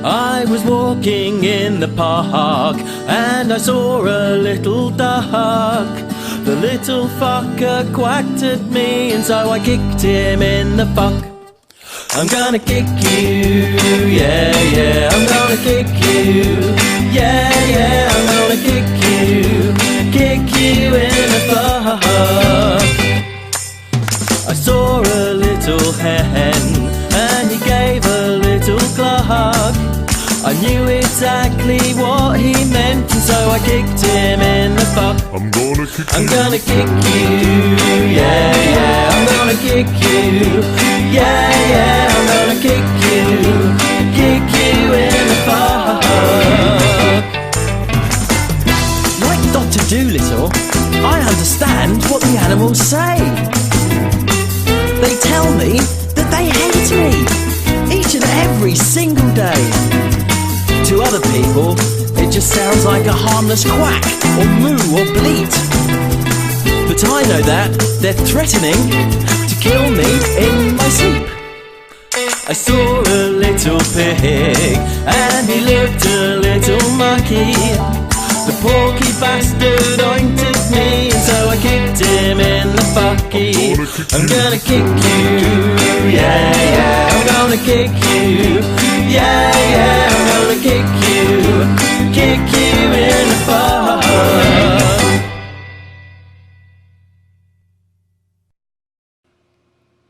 I was walking in the park and I saw a little duck. The little fucker quacked at me and so I kicked him in the fuck. I'm gonna kick you, yeah, yeah, I'm gonna kick you, yeah, yeah, I'm gonna kick you in the fuck. I saw a little hen and he gave a little cluck. I knew exactly what he meant and so I kicked him in the fuck. I'm gonna kick you, yeah, yeah, I'm gonna kick you, yeah, yeah, I'm gonna kick you in the fuck. Like Dr. Dolittle, I understand what the animals say. They tell me that they hate me each and every single day. To other people, it just sounds like a harmless quack, or moo, or bleat. But I know that they're threatening to kill me in my sleep. I saw a little pig, and he looked a little mucky. The porky bastard oinked at me, and so I kicked him in the fucky. I'm gonna kick you, yeah, yeah, I'm gonna kick you, yeah, yeah, I'm gonna kick you in the fuck.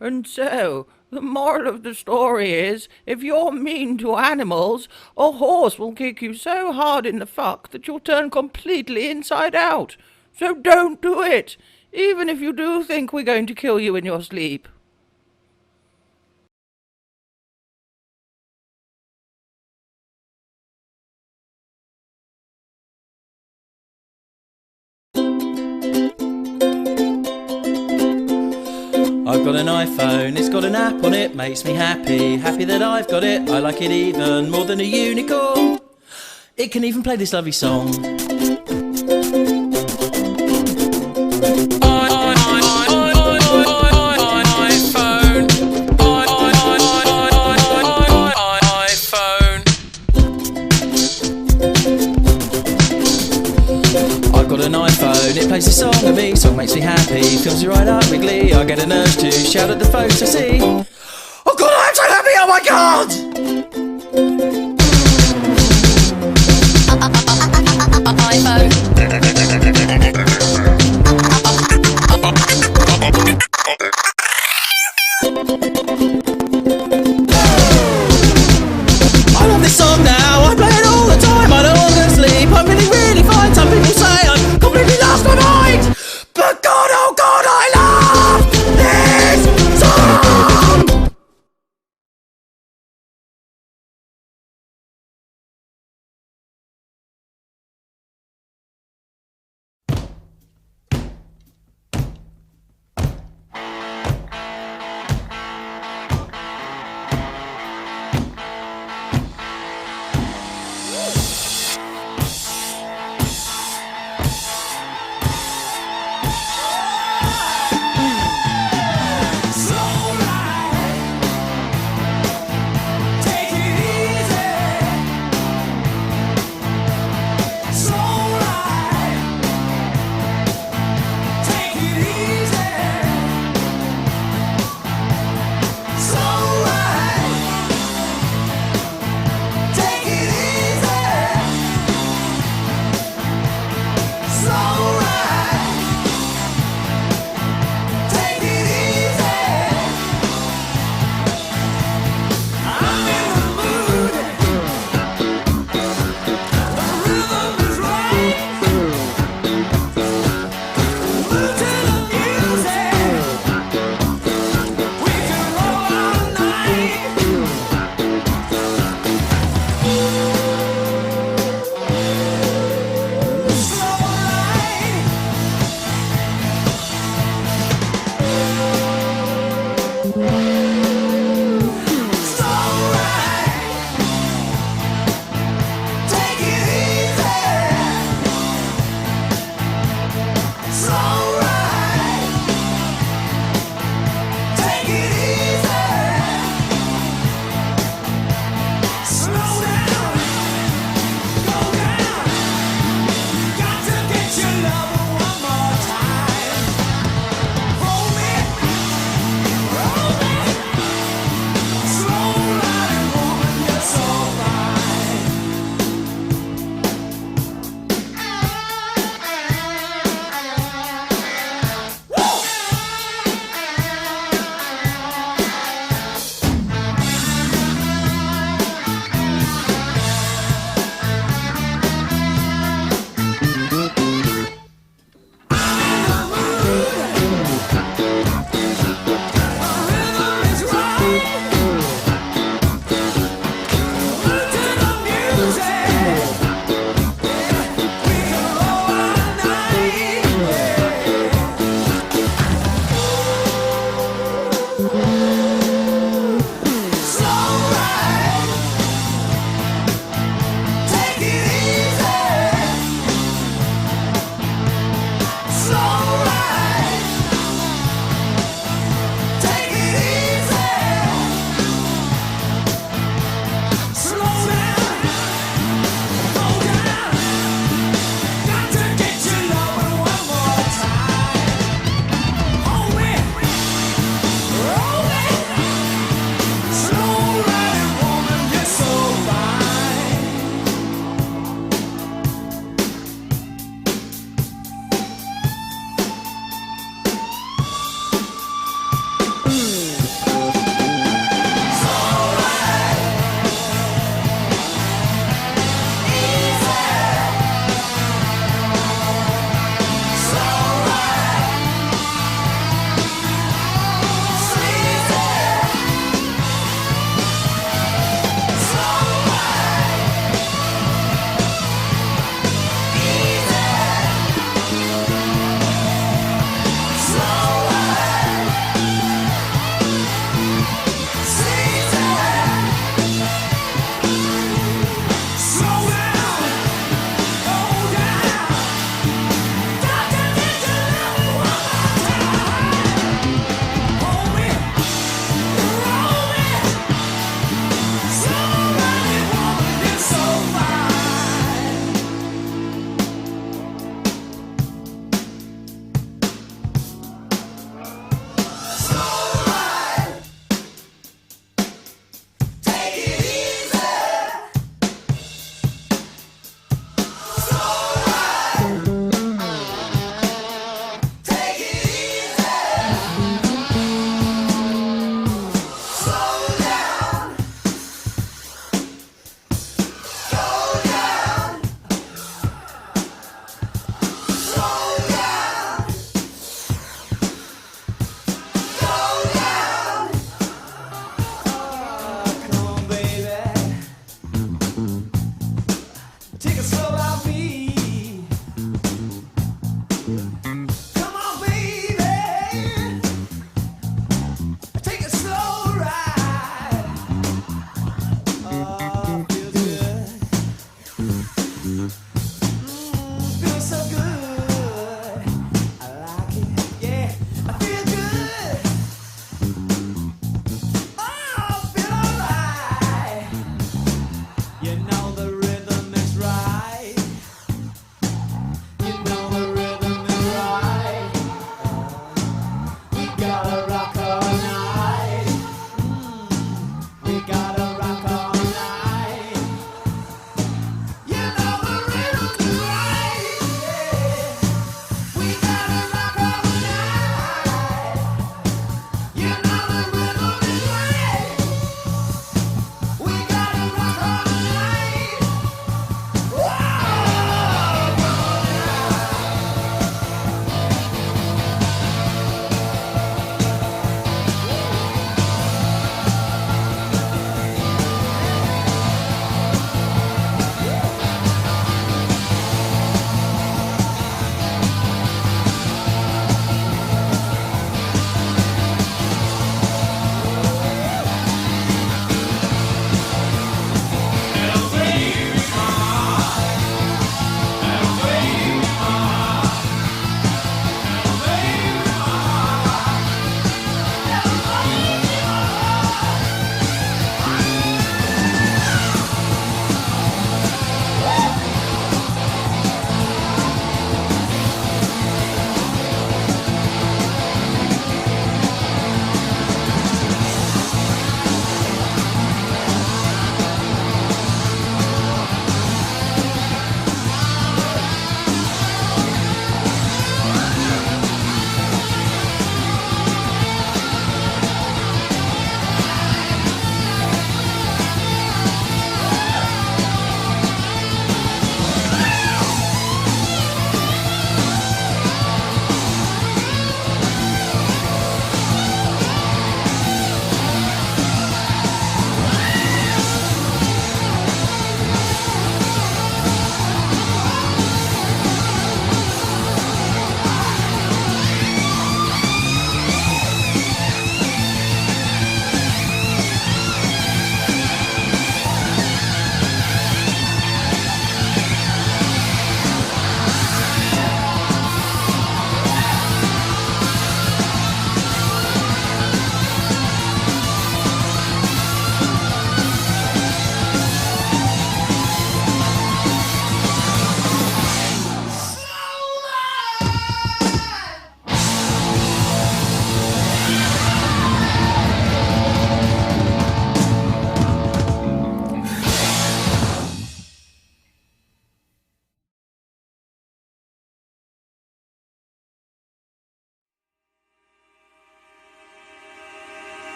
And so, the moral of the story is, if you're mean to animals, a horse will kick you so hard in the fuck that you'll turn completely inside out. So don't do it, even if you do think we're going to kill you in your sleep. I've got an iPhone, it's got an app on it, makes me happy. Happy that I've got it, I like it even more than a unicorn. It can even play this lovely song. An iPhone, it plays a song of me, song makes me happy, fills me right up with glee. I get an urge to shout at the folks I see. Oh God, I'm so happy, oh my God! I love this song now, I play it all the time, I don't want to sleep, I'm really, really fine. Some people say I'm completely lost my mind, but God, oh God, I love this song! Bye.